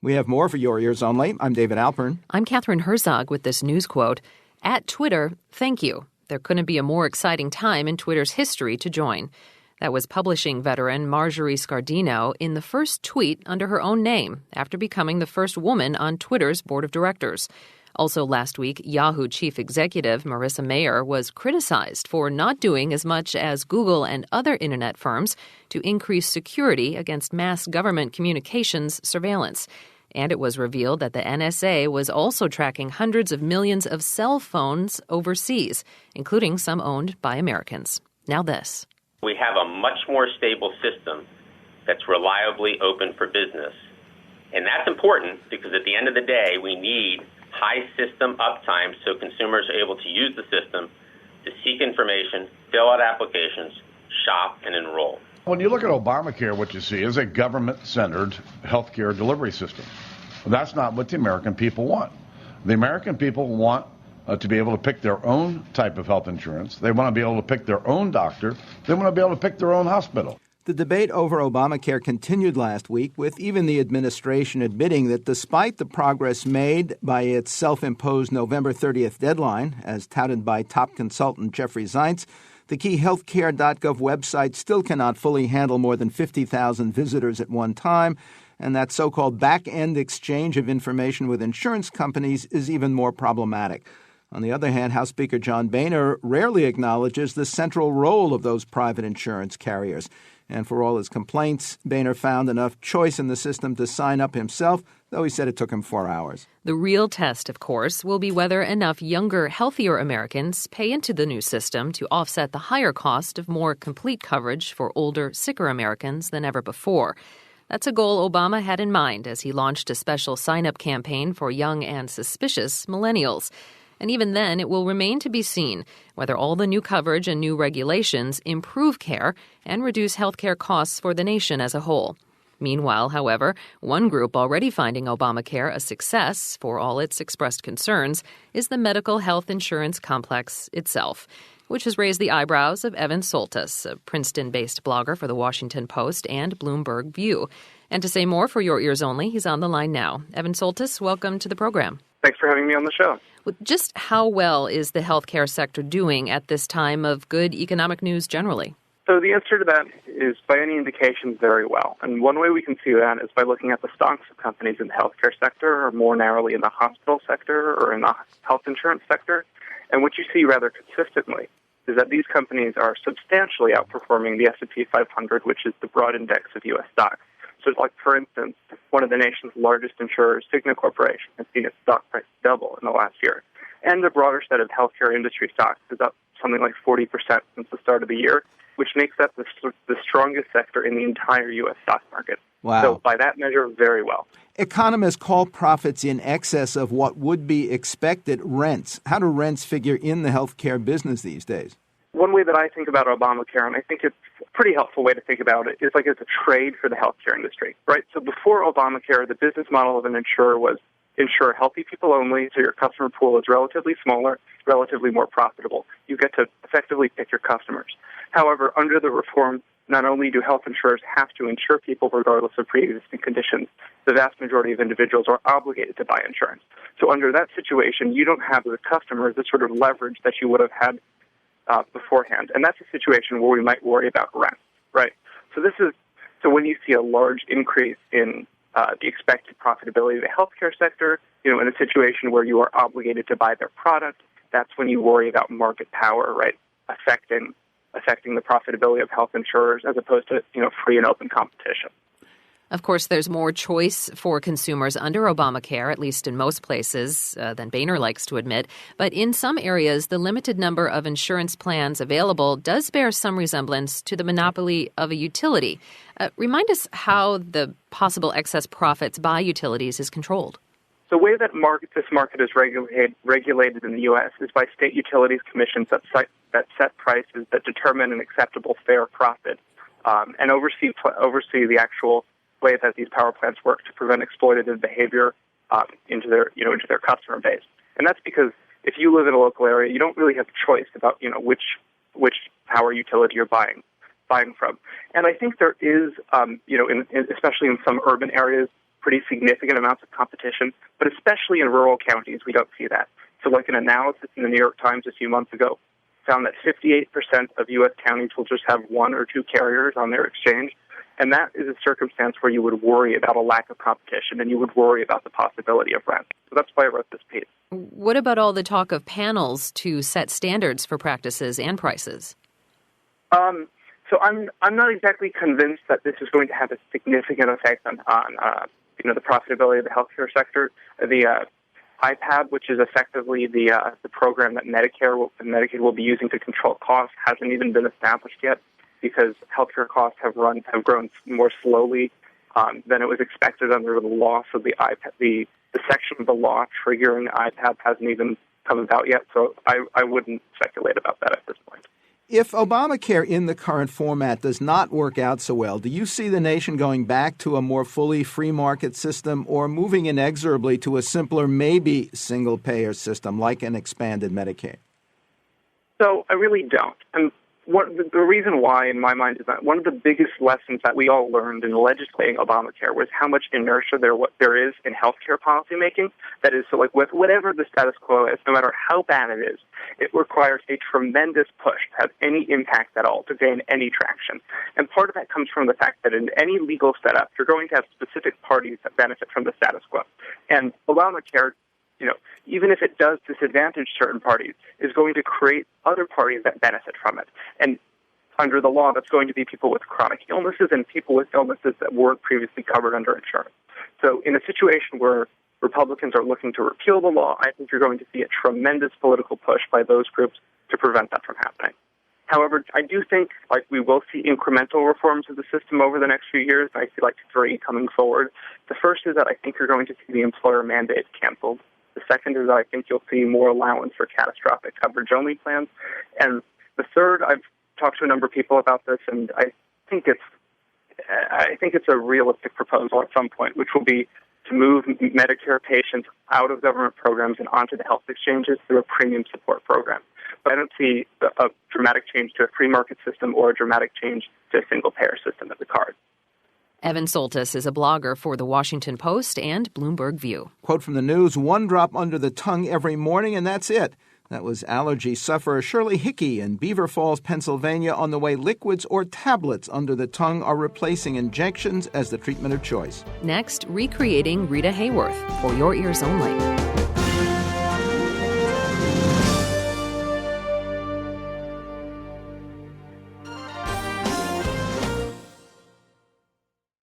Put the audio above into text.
We have more for your ears only. I'm David Alpern. I'm Catherine Herzog with this news quote. At Twitter, thank you. There couldn't be a more exciting time in Twitter's history to join. That was publishing veteran Marjorie Scardino in the first tweet under her own name after becoming the first woman on Twitter's board of directors. Also last week, Yahoo chief executive Marissa Mayer was criticized for not doing as much as Google and other internet firms to increase security against mass government communications surveillance. And it was revealed that the NSA was also tracking hundreds of millions of cell phones overseas, including some owned by Americans. Now this. We have a much more stable system that's reliably open for business. And that's important because at the end of the day, we need high system uptime so consumers are able to use the system to seek information, fill out applications, shop, and enroll. When you look at Obamacare, what you see is a government-centered healthcare delivery system. That's not what the American people want. The American people want to be able to pick their own type of health insurance. They want to be able to pick their own doctor. They want to be able to pick their own hospital. The debate over Obamacare continued last week, with even the administration admitting that despite the progress made by its self-imposed November 30th deadline, as touted by top consultant Jeffrey Zients, the key healthcare.gov website still cannot fully handle more than 50,000 visitors at one time, and that so-called back-end exchange of information with insurance companies is even more problematic. On the other hand, House Speaker John Boehner rarely acknowledges the central role of those private insurance carriers. And for all his complaints, Boehner found enough choice in the system to sign up himself, though he said it took him 4 hours. The real test, of course, will be whether enough younger, healthier Americans pay into the new system to offset the higher cost of more complete coverage for older, sicker Americans than ever before. That's a goal Obama had in mind as he launched a special sign-up campaign for young and suspicious millennials. And even then, it will remain to be seen whether all the new coverage and new regulations improve care and reduce healthcare costs for the nation as a whole. Meanwhile, however, one group already finding Obamacare a success for all its expressed concerns is the medical health insurance complex itself, which has raised the eyebrows of Evan Soltas, a Princeton-based blogger for The Washington Post and Bloomberg View. And to say more for your ears only, he's on the line now. Evan Soltas, welcome to the program. Thanks for having me on the show. Just how well is the healthcare sector doing at this time of good economic news generally? So the answer to that is, by any indication, very well. And one way we can see that is by looking at the stocks of companies in the healthcare sector, or more narrowly in the hospital sector or in the health insurance sector. And what you see rather consistently is that these companies are substantially outperforming the S&P 500, which is the broad index of U.S. stocks. So, like, for instance, one of the nation's largest insurers, Cigna Corporation, has seen its stock price double in the last year. And the broader set of healthcare industry stocks is up something like 40% since the start of the year, which makes that the strongest sector in the entire U.S. stock market. Wow. So by that measure, very well. Economists call profits in excess of what would be expected rents. How do rents figure in the healthcare business these days? One way that I think about Obamacare, and I think it's a pretty helpful way to think about it, is like it's a trade for the healthcare industry, right? So before Obamacare, the business model of an insurer was insure healthy people only, so your customer pool is relatively smaller, relatively more profitable. You get to effectively pick your customers. However, under the reform, not only do health insurers have to insure people regardless of pre-existing conditions, the vast majority of individuals are obligated to buy insurance. So under that situation, you don't have the customer the sort of leverage that you would have had beforehand. And that's a situation where we might worry about rent, right? So when you see a large increase in the expected profitability of the healthcare sector, in a situation where you are obligated to buy their product, that's when you worry about market power, right, affecting the profitability of health insurers as opposed to, free and open competition. Of course, there's more choice for consumers under Obamacare, at least in most places, than Boehner likes to admit. But in some areas, the limited number of insurance plans available does bear some resemblance to the monopoly of a utility. Remind us how the possible excess profits by utilities is controlled. The way that this market is regulated in the U.S. is by state utilities commissions that set prices that determine an acceptable fair profit and oversee the actual way that these power plants work to prevent exploitative behavior into their customer base. And that's because if you live in a local area, you don't really have a choice about which power utility you're buying from. And I think there is, especially in some urban areas, pretty significant amounts of competition, but especially in rural counties, we don't see that. So like an analysis in the New York Times a few months ago found that 58% of U.S. counties will just have one or two carriers on their exchange. And that is a circumstance where you would worry about a lack of competition and you would worry about the possibility of rent. So that's why I wrote this piece. What about all the talk of panels to set standards for practices and prices? So I'm not exactly convinced that this is going to have a significant effect on the profitability of the healthcare sector. The IPAB, which is effectively the program that Medicaid will be using to control costs, hasn't even been established yet because healthcare costs have grown more slowly than it was expected under the law. So the section of the law triggering IPAB hasn't even come about yet. So I wouldn't speculate about that at this point. If Obamacare in the current format does not work out so well, do you see the nation going back to a more fully free market system or moving inexorably to a simpler, maybe single-payer system like an expanded Medicaid? So I really don't. And the reason why, in my mind, is that one of the biggest lessons that we all learned in legislating Obamacare was how much inertia there is in healthcare policymaking. That is, so like with whatever the status quo is, no matter how bad it is, it requires a tremendous push to have any impact at all, to gain any traction. And part of that comes from the fact that in any legal setup, you're going to have specific parties that benefit from the status quo. And Obamacare, even if it does disadvantage certain parties, is going to create other parties that benefit from it. And under the law, that's going to be people with chronic illnesses and people with illnesses that weren't previously covered under insurance. So in a situation where Republicans are looking to repeal the law, I think you're going to see a tremendous political push by those groups to prevent that from happening. However, I do think we will see incremental reforms of the system over the next few years. I see 3 coming forward. The first is that I think you're going to see the employer mandate canceled. The second is that I think you'll see more allowance for catastrophic coverage-only plans. And the third, I've talked to a number of people about this, and I think it's a realistic proposal at some point, which will be to move Medicare patients out of government programs and onto the health exchanges through a premium support program. But I don't see a dramatic change to a free market system or a dramatic change to a single-payer system at the card. Evan Soltas is a blogger for The Washington Post and Bloomberg View. Quote from the news, one drop under the tongue every morning, and that's it. That was allergy sufferer Shirley Hickey in Beaver Falls, Pennsylvania, on the way liquids or tablets under the tongue are replacing injections as the treatment of choice. Next, recreating Rita Hayworth for your ears only.